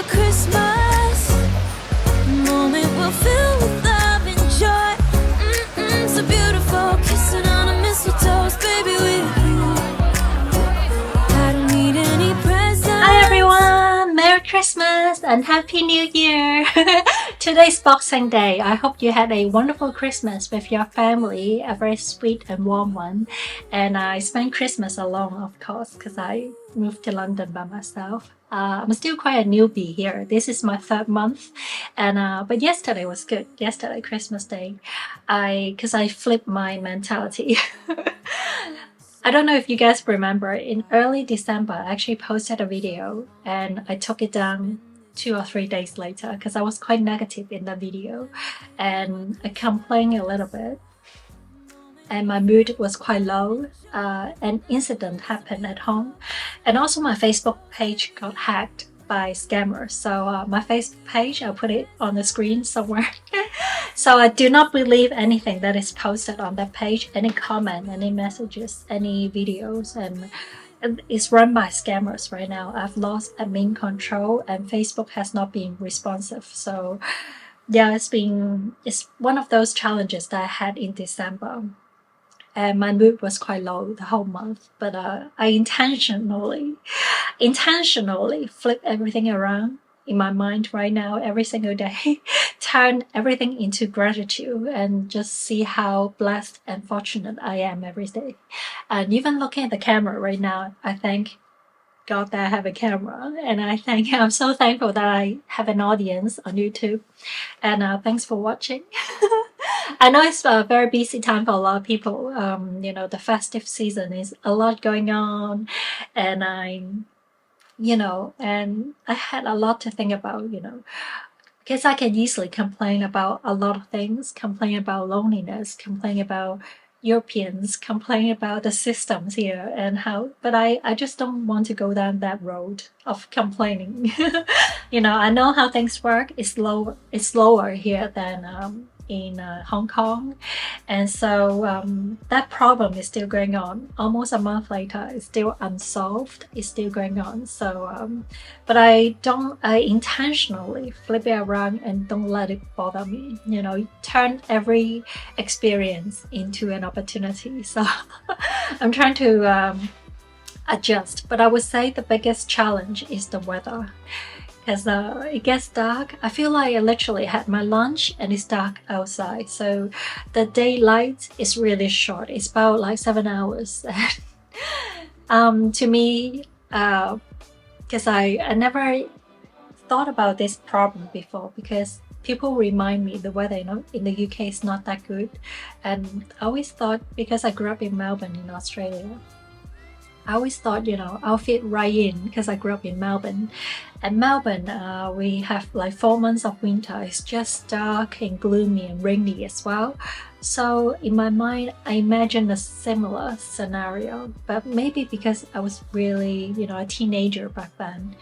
Christmas moment will fill with love and joy. So beautiful, kissing on a mistletoe, baby, with you. I don't need any presents. Hi everyone! Merry Christmas and Happy New Year! Today's Boxing Day. I hope you had a wonderful Christmas with your family, a very sweet and warm one. And I spent Christmas alone, of course, because I moved to London by myself. I'm still quite a newbie here. This is my 3rd month, and but yesterday was good. Yesterday, Christmas Day, because I flipped my mentality. I don't know if you guys remember, in early December, I actually posted a video and I took it down 2 or 3 days later because I was quite negative in the video and I complained a little bit and my mood was quite low. An incident happened at home and also my Facebook page got hacked by scammers. So my Facebook page, I'll put it on the screen somewhere. So I do not believe anything that is posted on that page, any comment, any messages, any videos, and it's run by scammers right now. I've lost admin control and Facebook has not been responsive. So yeah, it's one of those challenges that I had in December. And my mood was quite low the whole month, but I intentionally flip everything around in my mind right now every single day. Turn everything into gratitude and just see how blessed and fortunate I am every day. And even looking at the camera right now, I thank God that I have a camera, and I'm so thankful that I have an audience on YouTube. And thanks for watching. I know it's a very busy time for a lot of people. The festive season is a lot going on, and and I had a lot to think about, because I can easily complain about a lot of things, complain about loneliness, complain about Europeans, complain about the systems here and how, but I just don't want to go down that road of complaining. I know how things work. It's slower here than in Hong Kong, and so that problem is still going on. Almost a month later, it's still unsolved. It's still going on. So, but I intentionally flip it around and don't let it bother me. Turn every experience into an opportunity. So I'm trying to adjust. But I would say the biggest challenge is the weather. As it gets dark, I feel like I literally had my lunch and it's dark outside. So the daylight is really short. It's about like 7 hours. To me, because I never thought about this problem before, because people remind me the weather in the UK is not that good. And I always thought, because I grew up in Melbourne in Australia, I always thought, I'll fit right in because I grew up in Melbourne. And Melbourne, we have like 4 months of winter. It's just dark and gloomy and rainy as well. So in my mind, I imagined a similar scenario, but maybe because I was really, a teenager back then.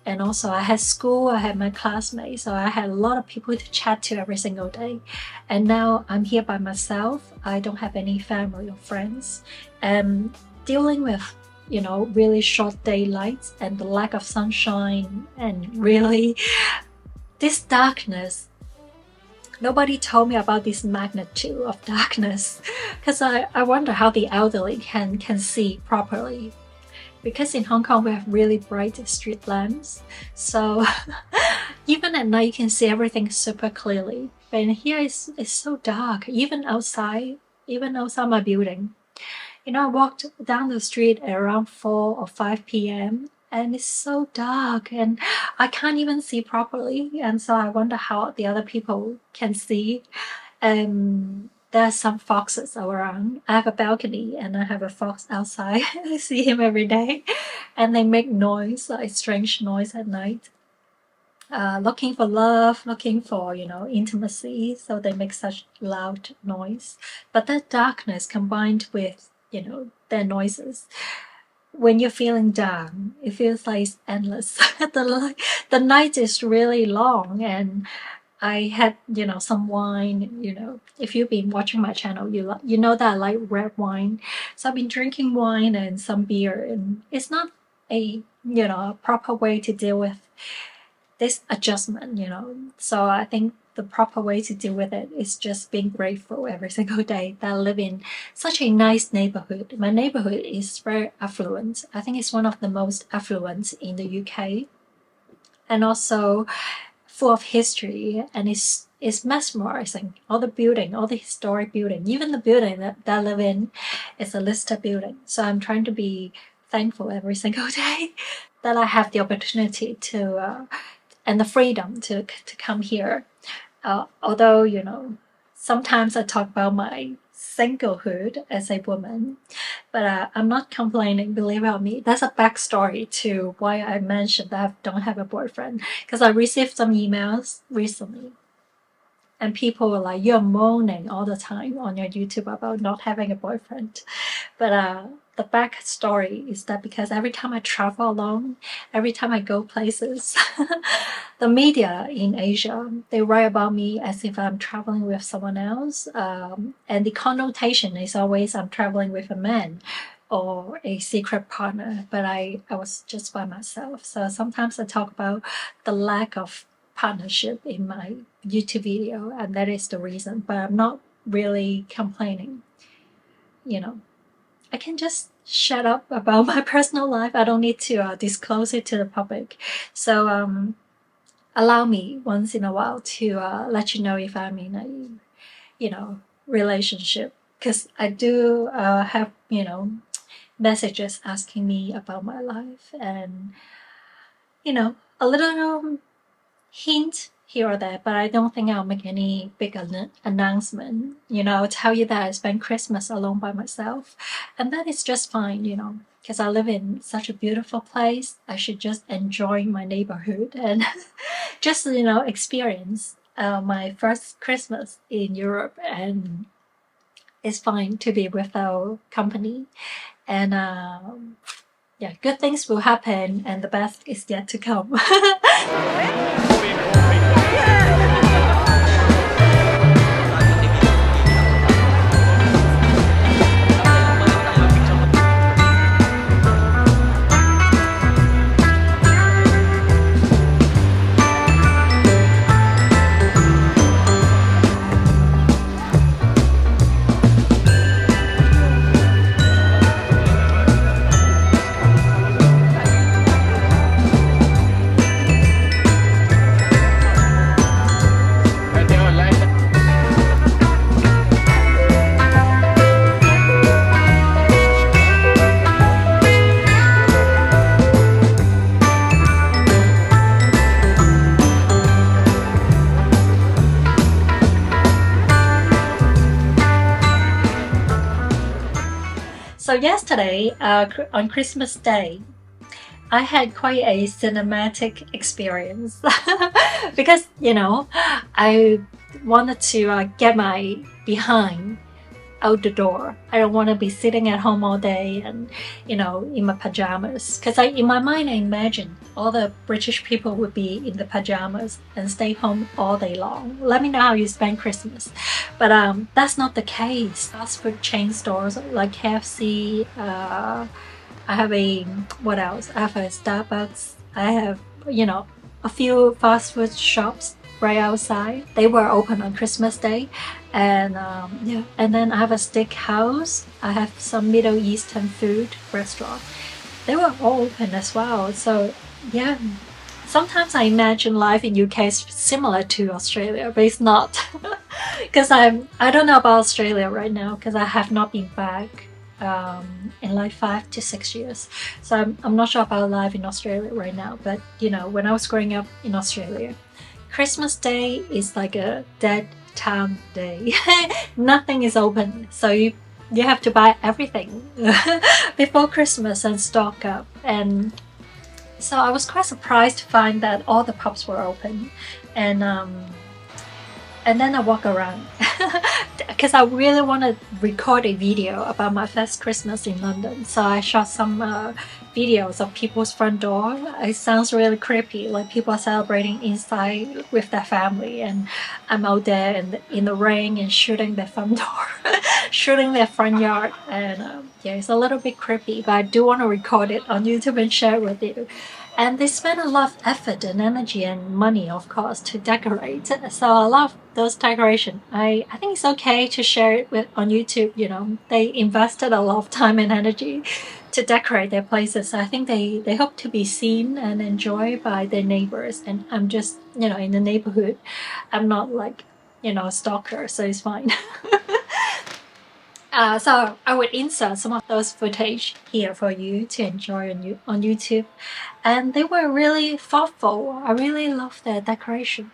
And also I had school, I had my classmates, so I had a lot of people to chat to every single day. And now I'm here by myself. I don't have any family or friends. And dealing with really short daylights and the lack of sunshine and really this darkness. Nobody told me about this magnitude of darkness, because I wonder how the elderly can see properly. Because in Hong Kong we have really bright street lamps, so even at night you can see everything super clearly. But here it's so dark, even outside my building. I walked down the street at around 4 or 5 p.m. and it's so dark and I can't even see properly. And so I wonder how the other people can see. There are some foxes around. I have a balcony and I have a fox outside. I see him every day and they make noise, like strange noise at night. Looking for love, looking for, intimacy. So they make such loud noise. But that darkness combined with their noises, when you're feeling down, it feels like it's endless. The night is really long, and I had some wine. If you've been watching my channel, you know that I like red wine, so I've been drinking wine and some beer, and it's not a proper way to deal with this adjustment, So I think the proper way to deal with it is just being grateful every single day that I live in such a nice neighborhood. My neighborhood is very affluent. I think it's one of the most affluent in the UK, and also full of history, and it's mesmerizing. All the building, all the historic building, even the building that I live in is a listed building. So I'm trying to be thankful every single day that I have the opportunity to and the freedom to come here. Although, sometimes I talk about my singlehood as a woman, but I'm not complaining, believe it or me. That's a backstory to why I mentioned that I don't have a boyfriend. Because I received some emails recently, and people were like, "You're moaning all the time on your YouTube about not having a boyfriend." But the backstory is that because every time I travel alone, every time I go places, the media in Asia, they write about me as if I'm traveling with someone else. And the connotation is always I'm traveling with a man or a secret partner, but I was just by myself. So sometimes I talk about the lack of partnership in my YouTube video, and that is the reason. But I'm not really complaining, I can just shut up about my personal life. I don't need to disclose it to the public. So allow me once in a while to let you know if I'm in a, relationship. Because I do have, messages asking me about my life, and, a little hint here or there, but I don't think I'll make any big announcement. I'll tell you that I spend Christmas alone by myself, and that is just fine, because I live in such a beautiful place. I should just enjoy my neighborhood and just, experience my first Christmas in Europe, and it's fine to be without company. And yeah, good things will happen, and the best is yet to come. So yesterday, on Christmas Day, I had quite a cinematic experience because, I wanted to get my behind out the door. I don't want to be sitting at home all day and, in my pajamas. Because in my mind, I imagine all the British people would be in the pajamas and stay home all day long. Let me know how you spend Christmas. But that's not the case. Fast food chain stores like KFC, I have what else? I have a Starbucks. I have, a few fast food shops right outside. They were open on Christmas Day. And yeah, and then I have a steakhouse. I have some Middle Eastern food restaurant. They were all open as well. So yeah, sometimes I imagine life in UK is similar to Australia, but it's not. Because I don't know about Australia right now because I have not been back in like 5 to 6 years. So I'm not sure about life in Australia right now. But when I was growing up in Australia, Christmas Day is like a dead town day. Nothing is open, so you have to buy everything before Christmas and stock up. And so I was quite surprised to find that all the pubs were open, and then I walk around because I really want to record a video about my first Christmas in London. So I shot some videos of people's front door. It sounds really creepy, like people are celebrating inside with their family, and I'm out there in the rain and shooting their front door, shooting their front yard. And yeah, it's a little bit creepy, but I do want to record it on YouTube and share it with you. And they spend a lot of effort and energy and money, of course, to decorate. So a lot of those decoration, I think it's okay to share it with on YouTube. You know, they invested a lot of time and energy to decorate their places. I think they hope to be seen and enjoyed by their neighbors. And I'm just, you know, in the neighborhood. I'm not like, you know, a stalker, so it's fine. So I would insert some of those footage here for you to enjoy on YouTube. And they were really thoughtful. I really love their decoration.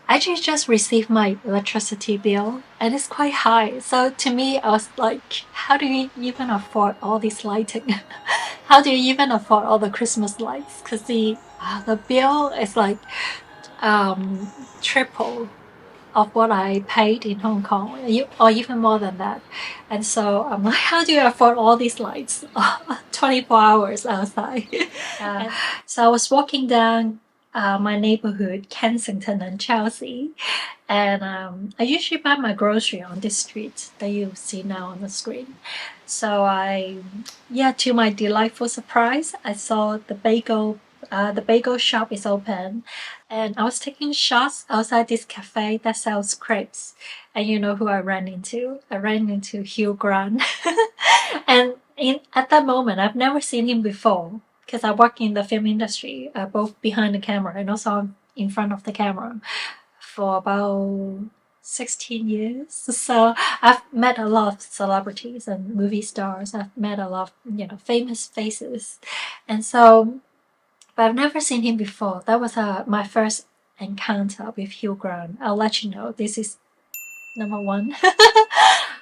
I actually just received my electricity bill and it's quite high. So to me, I was like, how do you even afford all this lighting? How do you even afford all the Christmas lights? Because the bill is like triple of what I paid in Hong Kong, or even more than that. And so I'm like, how do you afford all these lights 24 hours outside? So I was walking down my neighborhood, Kensington and Chelsea, and I usually buy my grocery on this street that you see now on the screen. So to my delightful surprise, I saw the bagel shop is open, and I was taking shots outside this cafe that sells crepes. And you know who I ran into? I ran into Hugh Grant. And at that moment, I've never seen him before because I work in the film industry, both behind the camera and also in front of the camera for about 16 years. So I've met a lot of celebrities and movie stars. I've met a lot of, you know, famous faces. And so, but I've never seen him before. That was my first encounter with Hugh Grant. I'll let you know. This is number one.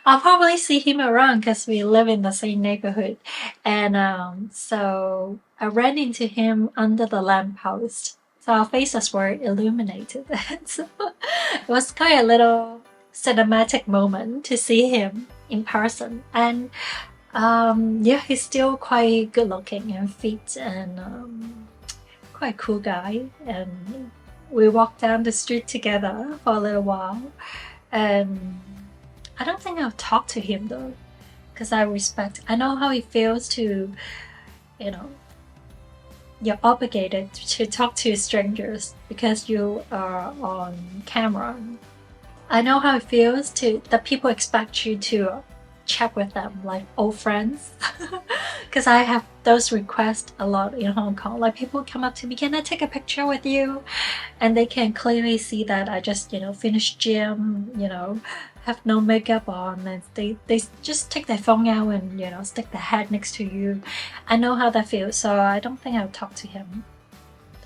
I'll probably see him around because we live in the same neighborhood. And so I ran into him under the lamppost. So our faces were illuminated. So it was quite a little cinematic moment to see him in person. And he's still quite good looking and fit and quite a cool guy. And we walked down the street together for a little while. And I don't think I'll talk to him though, because I know how it feels to, you know, you're obligated to talk to strangers because you are on camera. I know how it feels that people expect you to chat with them like old friends, because I have those requests a lot in Hong Kong. Like people come up to me, can I take a picture with you? And they can clearly see that I just, you know, finished gym, you know, have no makeup on, and they just take their phone out and, you know, stick their head next to you. I know how that feels, so I don't think I'll talk to him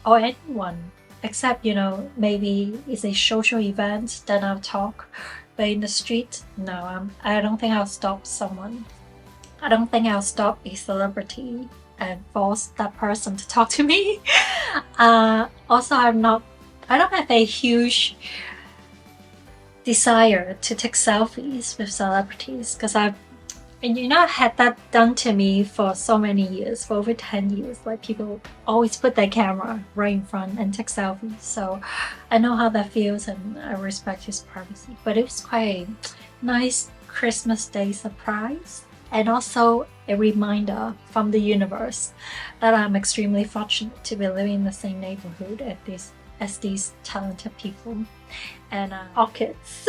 or anyone, except, you know, maybe it's a social event, then I'll talk. But in the street, no, I don't think I'll stop someone. I don't think I'll stop a celebrity and force that person to talk to me. Also, I don't have a huge desire to take selfies with celebrities because I've had that done to me for so many years, for over 10 years. Like people always put their camera right in front and take selfies. So I know how that feels and I respect his privacy. But it was quite a nice Christmas Day surprise and also a reminder from the universe that I'm extremely fortunate to be living in the same neighborhood as these talented people. And orchids.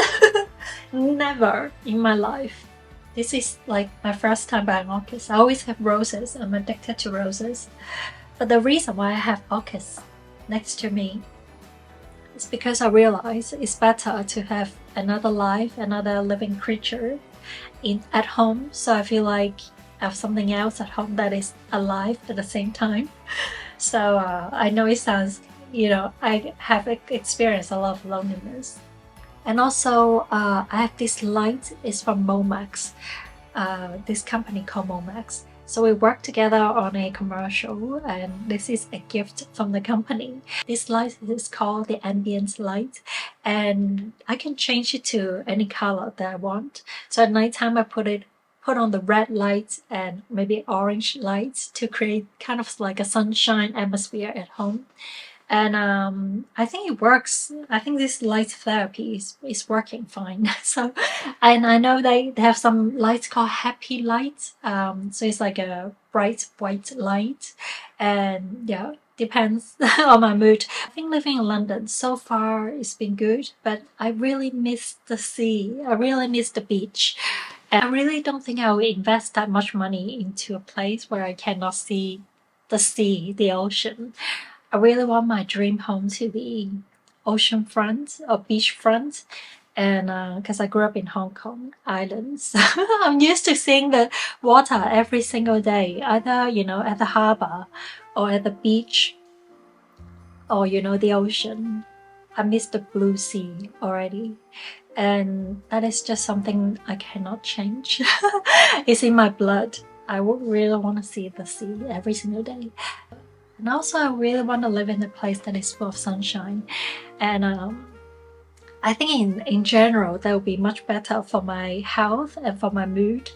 Never in my life. This is like my first time buying orchids. I always have roses. I'm addicted to roses. But the reason why I have orchids next to me is because I realize it's better to have another life, another living creature at home. So I feel like I have something else at home that is alive at the same time. So I know it sounds, you know, I have experienced a lot of loneliness. And also, I have this light. It's from Momax, this company called Momax. So we worked together on a commercial, and this is a gift from the company. This light is called the ambient light, and I can change it to any color that I want. So at nighttime, I put on the red light and maybe orange lights to create kind of like a sunshine atmosphere at home. And I think it works. I think this light therapy is working fine. So, and I know they have some lights called happy light. So it's like a bright white light, and yeah, depends on my mood. I think living in London so far it's been good, but I really miss the sea. I really miss the beach. And I really don't think I will invest that much money into a place where I cannot see the sea, the ocean. I really want my dream home to be oceanfront or beachfront. And because I grew up in Hong Kong Islands, I'm used to seeing the water every single day, either, you know, at the harbor or at the beach or, you know, the ocean. I miss the blue sea already. And that is just something I cannot change. It's in my blood. I would really want to see the sea every single day. And also I really want to live in a place that is full of sunshine. And I think in general that would be much better for my health and for my mood.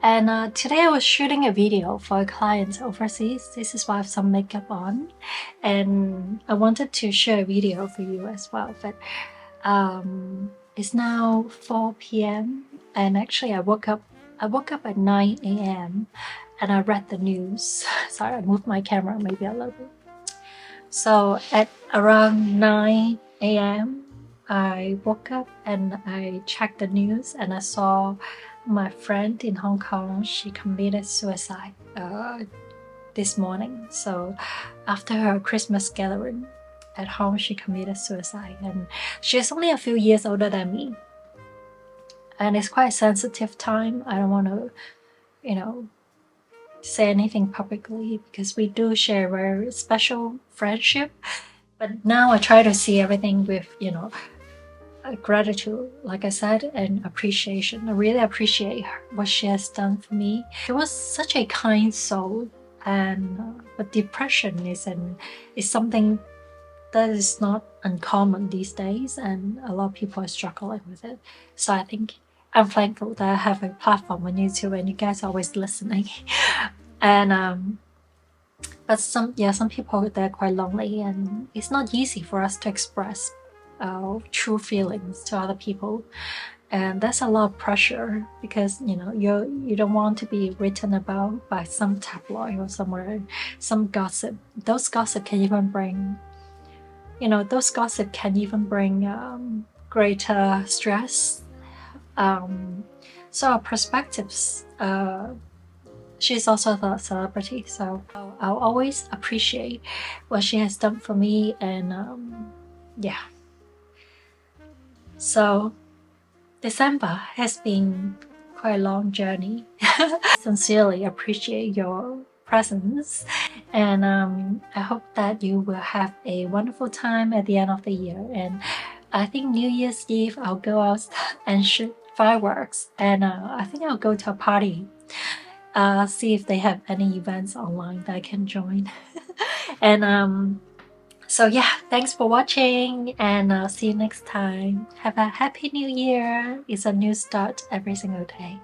And today I was shooting a video for a client overseas. This is why I have some makeup on. And I wanted to share a video for you as well. But it's now 4 p.m. and actually I woke up at 9 a.m. and I read the news. Sorry, I moved my camera maybe a little bit. So at around 9 a.m. I woke up and I checked the news and I saw my friend in Hong Kong, she committed suicide this morning. So after her Christmas gathering at home, she committed suicide, and she's only a few years older than me. And it's quite a sensitive time. I don't want to, you know, say anything publicly because we do share a very special friendship. But now I try to see everything with, you know, gratitude, like I said, and appreciation. I really appreciate her, what she has done for me. She was such a kind soul, and but depression is something that is not uncommon these days, and a lot of people are struggling with it. So I think I'm thankful that I have a platform on YouTube and you guys are always listening. And but some people, they're quite lonely, and it's not easy for us to express true feelings to other people, and that's a lot of pressure because, you know, you don't want to be written about by some tabloid or somewhere, some gossip. Those gossip can even bring, you know, greater stress. So our perspectives, she's also the celebrity, so I'll always appreciate what she has done for me. And yeah, so December has been quite a long journey. Sincerely appreciate your presence, and I hope that you will have a wonderful time at the end of the year. And I think New Year's Eve I'll go out and shoot fireworks, and I think I'll go to a party, see if they have any events online that I can join. And so yeah, thanks for watching, and I'll see you next time. Have a happy new year. It's a new start every single day.